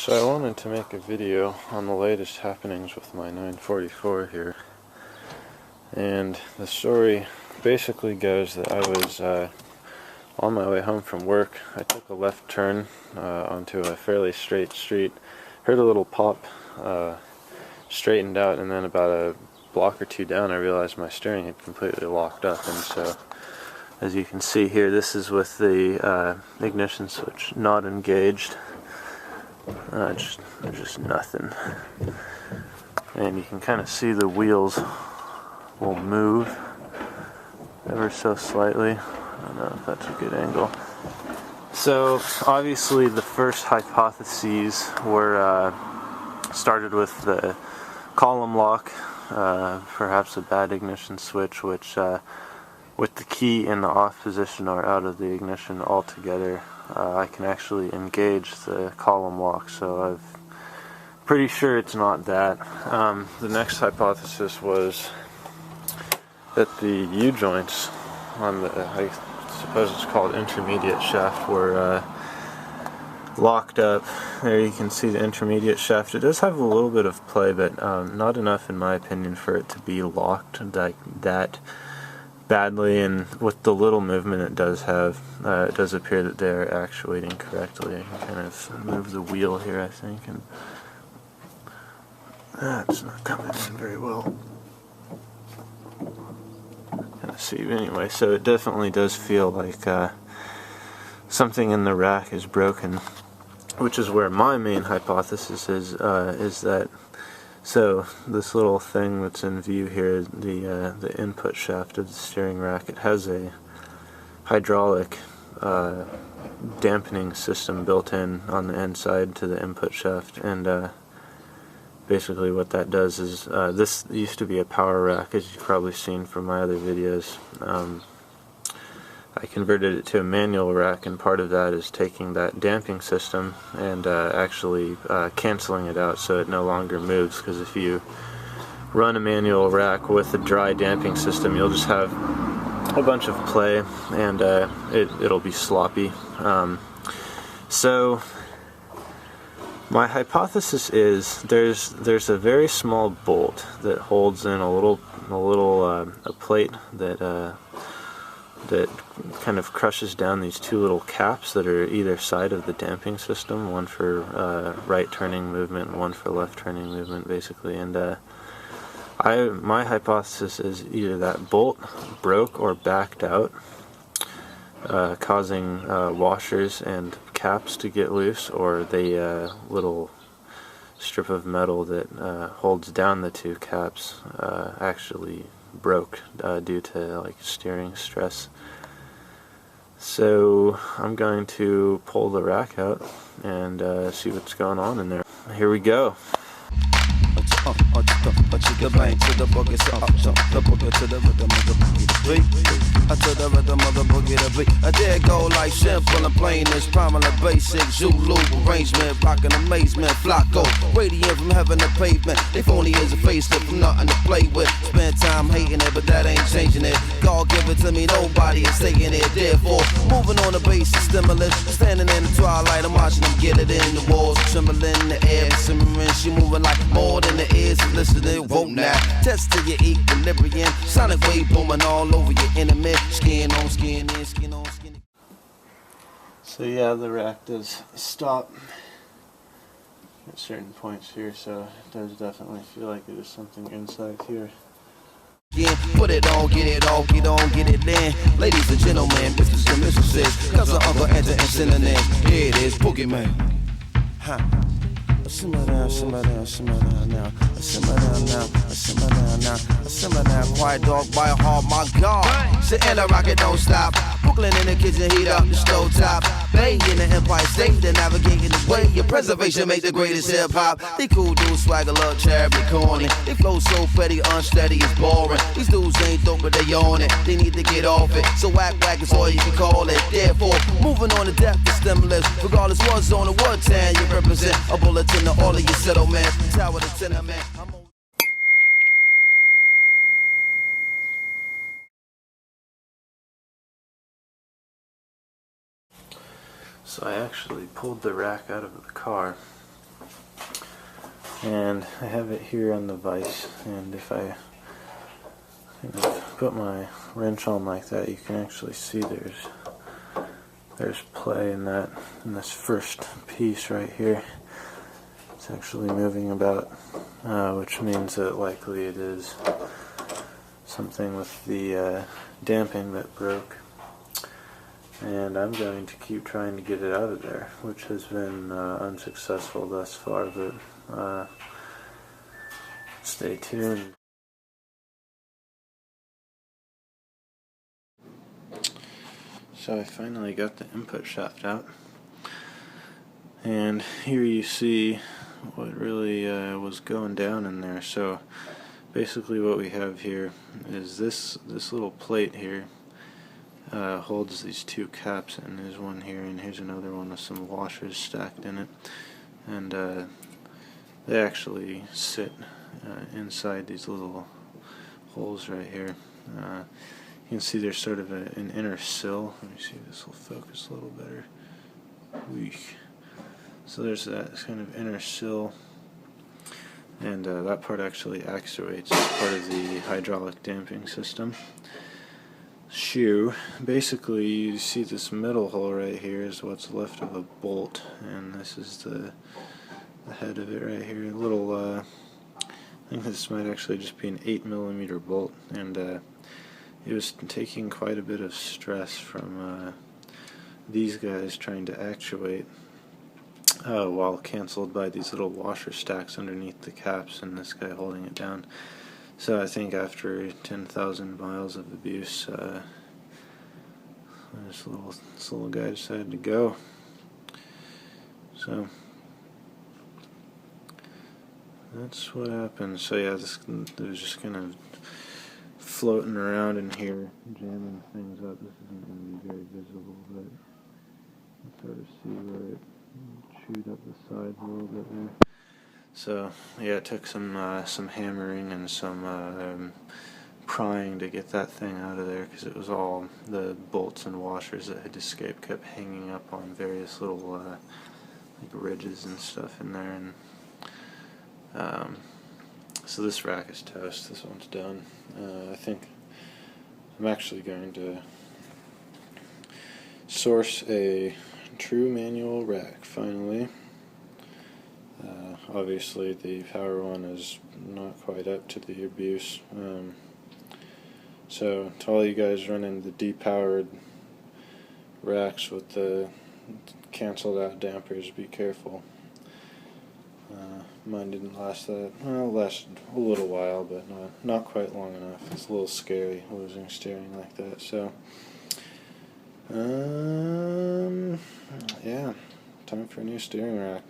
So I wanted to make a video on the latest happenings with my 944 here, and the story basically goes that I was on my way home from work. I took a left turn onto a fairly straight street, heard a little pop, straightened out, and then about a block or two down I realized my steering had completely locked up. And so, as you can see here, this is with the ignition switch not engaged. There's just nothing, and you can kind of see the wheels will move ever so slightly. I don't know if that's a good angle. So obviously the first hypotheses were started with the column lock, perhaps a bad ignition switch, which with the key in the off position or out of the ignition altogether, I can actually engage the column lock, so I'm pretty sure it's not that. The next hypothesis was that the U-joints on the, I suppose it's called intermediate shaft, were locked up. There you can see the intermediate shaft. It does have a little bit of play, but not enough in my opinion for it to be locked like that badly, and with the little movement it does have, it does appear that they're actuating correctly. I can kind of move the wheel here, I think, and that's not coming in very well. Kind of see, anyway, so it definitely does feel like something in the rack is broken, which is where my main hypothesis is that, so this little thing that's in view here, the input shaft of the steering rack, it has a hydraulic dampening system built in on the inside to the input shaft, and basically what that does is, this used to be a power rack, as you've probably seen from my other videos. I converted it to a manual rack, and part of that is taking that damping system and actually canceling it out so it no longer moves, because if you run a manual rack with a dry damping system, you'll just have a bunch of play, and it'll be sloppy. So my hypothesis is there's a very small bolt that holds in a plate that kind of crushes down these two little caps that are either side of the damping system, one for right turning movement and one for left turning movement, basically. And my hypothesis is either that bolt broke or backed out, causing washers and caps to get loose, or the little strip of metal that holds down the two caps actually broke due to like steering stress. So I'm going to pull the rack out and see what's going on in there. Here we go. I dare go like simple and plain as prominent basic Zulu arrangement, rockin' amazement, flocko, radiant from heaven to pavement. They phony as a facelift from nothing to play with. Spend time hating it, but that ain't changing it. God give it to me, nobody is taking it. Therefore, moving on the basic stimulus. Standing in the twilight, I'm watching them get it in the walls, trembling in the air, simmering. She moving like more than the ears and listening. Won't now test to your equilibrium. Sonic wave booming all over your enemy. Skin on skin in, skin on skin. So yeah, the rack does stop at certain points here, so it does definitely feel like it is something inside here. Yeah, put it on, get it off, get on, get it in. Ladies and gentlemen, misters and mistresses, cousin, uncle, aunt, and synonym. Here it is, Boogeyman. Huh. Simmer down, simmer down, simmer down now. Simmer down now, simmer down now. Simmer down, quiet dog by heart, my God. Sit and the rocket don't stop. Brooklyn in the kitchen, heat up the stove top. Bay in the Empire State, they're navigating the way. Your preservation make the greatest hip hop. They cool dudes, swagger, love, charity, corny. They flow so petty, unsteady, it's boring. These dudes ain't dope, but they on it. They need to get off it. So whack is all you can call it. Therefore, moving on to depth of stimulus. Regardless what zone or what town you represent, a bulletin to all of your settlements. Tower to tenement. So I actually pulled the rack out of the car And I have it here on the vise, and if I kind of put my wrench on like that, you can actually see there's play in this first piece right here. It's actually moving about, which means that likely it is something with the damping that broke. And I'm going to keep trying to get it out of there, which has been unsuccessful thus far, but stay tuned. So I finally got the input shaft out, and here you see what really was going down in there. So basically what we have here is this little plate here holds these two caps, and there's one here and here's another one with some washers stacked in it, and they actually sit inside these little holes right here. You can see there's sort of an inner sill. Let me see if this will focus a little better. Weak. So there's that kind of inner sill, and that part actually actuates as part of the hydraulic damping system. Shoe, basically you see this middle hole right here is what's left of a bolt, and this is the head of it right here. A little, I think this might actually just be an 8mm bolt, and it was taking quite a bit of stress from these guys trying to actuate, while cancelled by these little washer stacks underneath the caps and this guy holding it down. So I think after 10,000 miles of abuse, this little guy decided to go. So that's what happened. So yeah, it was just kind of floating around in here, jamming things up. This isn't going to be very visible, but you can sort of see where it chewed up the sides a little bit there. So yeah, it took some hammering and some prying to get that thing out of there, because it was all the bolts and washers that had escaped kept hanging up on various little like ridges and stuff in there, and so this rack is toast. This one's done. I think I'm actually going to source a true manual rack finally. Obviously the power one is not quite up to the abuse. So to all you guys running the depowered racks with the canceled out dampers, be careful. Mine didn't last that, well, it lasted a little while, but not quite long enough. It's a little scary losing steering like that. So yeah, time for a new steering rack.